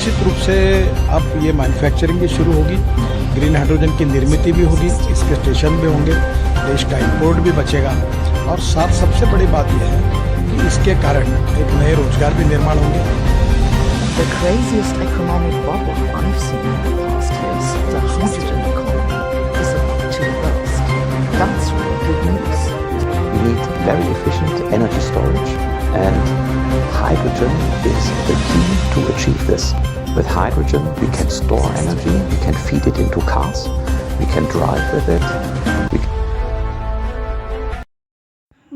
निश्चित रूप से अब ये मैन्युफैक्चरिंग भी शुरू होगी, ग्रीन हाइड्रोजन की निर्मित भी होगी, इसके स्टेशन भी होंगे, देश का इंपोर्ट भी बचेगा और साथ सबसे बड़ी बात यह है कि इसके कारण एक नए रोजगार भी निर्माण होंगे। The craziest economic bubble I've seen in the past years, the hydrogen economy, is about to burst. That's really good news. We need very efficient energy storage, and hydrogen is the key to achieve this. With hydrogen, we can store energy, we can feed it into cars, we can drive with it.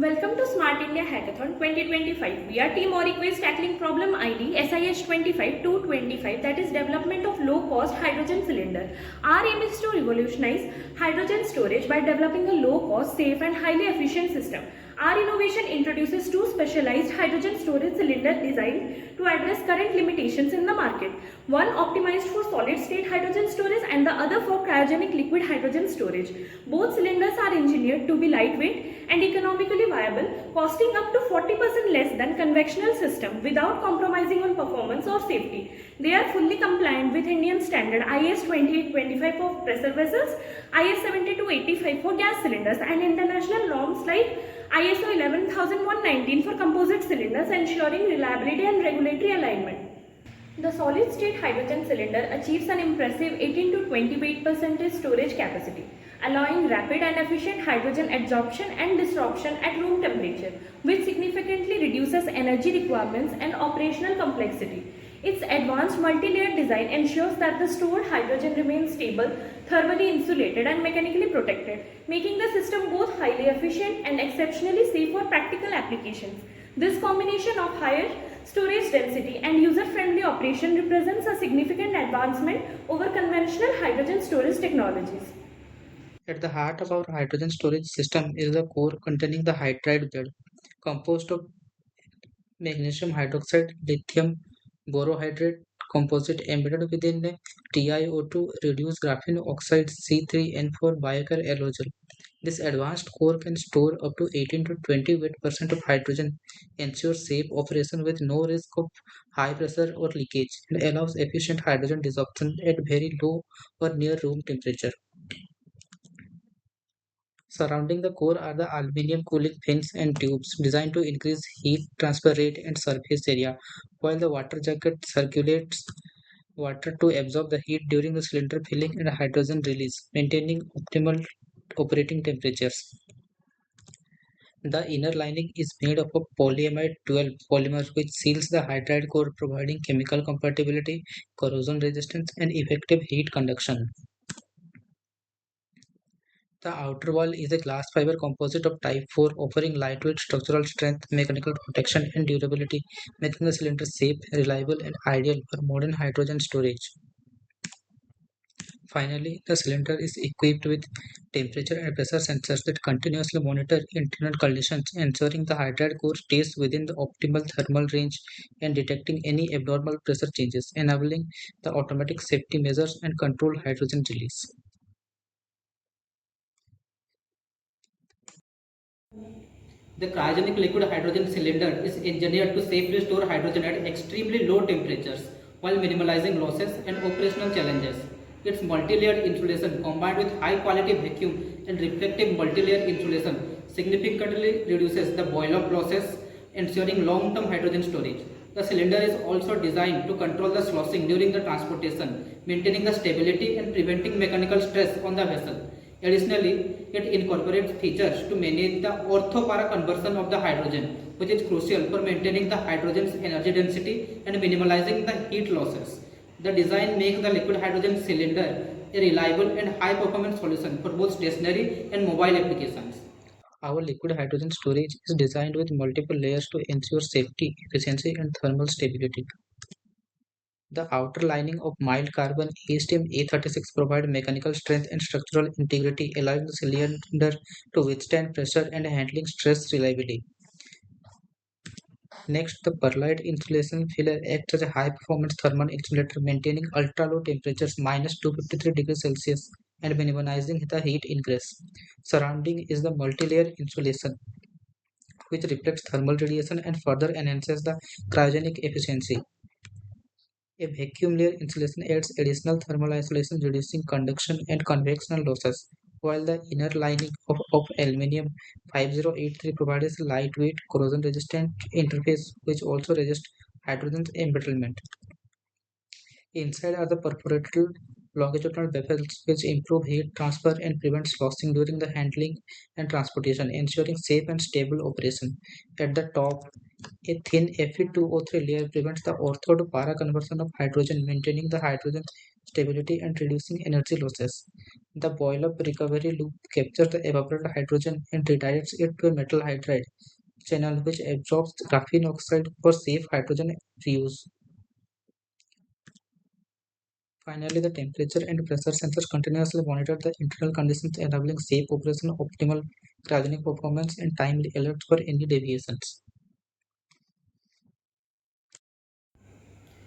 Welcome to Smart India Hackathon 2025. We are Team Oriquest tackling problem ID SIH25225, that is development of low-cost hydrogen cylinder. Our aim is to revolutionize hydrogen storage by developing a low-cost, safe and highly efficient system. Our innovation introduces two specialized hydrogen storage cylinders designed to address current limitations in the market. One optimized for solid-state hydrogen storage and the other for cryogenic liquid hydrogen storage. Both cylinders are engineered to be lightweight and economically viable, costing up to 40% less than conventional system without compromising on performance or safety. They are fully compliant with Indian standard IS 2825 for pressure vessels, IS 7285 for gas cylinders and international norms like ISO 11119 for composite cylinders, ensuring reliability and regulatory alignment. The solid-state hydrogen cylinder achieves an impressive 18 to 28% storage capacity, allowing rapid and efficient hydrogen adsorption and disruption at room temperature, which significantly reduces energy requirements and operational complexity. Its advanced multi-layered design ensures that the stored hydrogen remains stable, thermally insulated and mechanically protected, making the system both highly efficient and exceptionally safe for practical applications. This combination of higher storage density and user-friendly operation represents a significant advancement over conventional hydrogen storage technologies. At the heart of our hydrogen storage system is the core containing the hydride bed, composed of magnesium hydroxide, lithium borohydrate composite embedded within a TiO2 reduced graphene oxide C3N4 Biochar aerosol. This advanced core can store up to 18 to 28% of hydrogen, ensures safe operation with no risk of high pressure or leakage, and allows efficient hydrogen desorption at very low or near room temperature. Surrounding the core are the aluminum cooling fins and tubes designed to increase heat transfer rate and surface area, while the water jacket circulates water to absorb the heat during the cylinder filling and hydrogen release, maintaining optimal operating temperatures. The inner lining is made up of polyamide 12 polymer which seals the hydride core, providing chemical compatibility, corrosion resistance, and effective heat conduction. The outer wall is a glass fiber composite of type 4, offering lightweight structural strength, mechanical protection, and durability, making the cylinder safe, reliable, and ideal for modern hydrogen storage. Finally, the cylinder is equipped with temperature and pressure sensors that continuously monitor internal conditions, ensuring the hydride core stays within the optimal thermal range and detecting any abnormal pressure changes, enabling the automatic safety measures and controlled hydrogen release. The cryogenic liquid hydrogen cylinder is engineered to safely store hydrogen at extremely low temperatures while minimizing losses and operational challenges. Its multi-layered insulation combined with high-quality vacuum and reflective multi-layer insulation significantly reduces the boil-off losses, ensuring long-term hydrogen storage. The cylinder is also designed to control the sloshing during the transportation, maintaining the stability and preventing mechanical stress on the vessel. Additionally, it incorporates features to manage the orthopara conversion of the hydrogen, which is crucial for maintaining the hydrogen's energy density and minimizing the heat losses. The design makes the liquid hydrogen cylinder a reliable and high-performance solution for both stationary and mobile applications. Our liquid hydrogen storage is designed with multiple layers to ensure safety, efficiency, and thermal stability. The outer lining of mild carbon ASTM A36 provides mechanical strength and structural integrity, allowing the cylinder to withstand pressure and handling stress reliably. Next, the perlite insulation filler acts as a high-performance thermal insulator, maintaining ultra-low temperatures -253 degrees Celsius and minimizing the heat ingress. Surrounding is the multi-layer insulation, which reflects thermal radiation and further enhances the cryogenic efficiency. A vacuum layer insulation adds additional thermal isolation, reducing conduction and convectional losses, while the inner lining of aluminum 5083 provides a lightweight, corrosion-resistant interface which also resists hydrogen embrittlement. Inside are the perforated longitudinal baffles which improve heat transfer and prevent sloshing during the handling and transportation, ensuring safe and stable operation. At the top, a thin Fe2O3 layer prevents the ortho to para conversion of hydrogen, maintaining the hydrogen stability and reducing energy losses. The boil-up recovery loop captures the evaporated hydrogen and redirects it to a metal hydride channel which absorbs graphene oxide for safe hydrogen reuse. Finally, the temperature and pressure sensors continuously monitor the internal conditions, enabling safe operation, optimal cryogenic performance, and timely alerts for any deviations.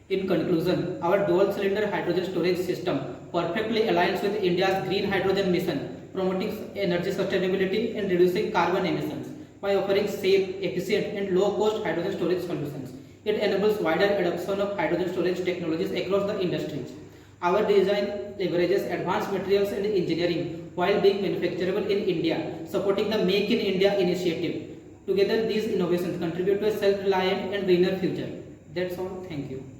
In conclusion, our dual-cylinder hydrogen storage system perfectly aligns with India's green hydrogen mission, promoting energy sustainability and reducing carbon emissions by offering safe, efficient, and low-cost hydrogen storage solutions. It enables wider adoption of hydrogen storage technologies across the industries. Our design leverages advanced materials and engineering while being manufacturable in India, supporting the Make in India initiative. Together, these innovations contribute to a self-reliant and greener future. That's all. Thank you.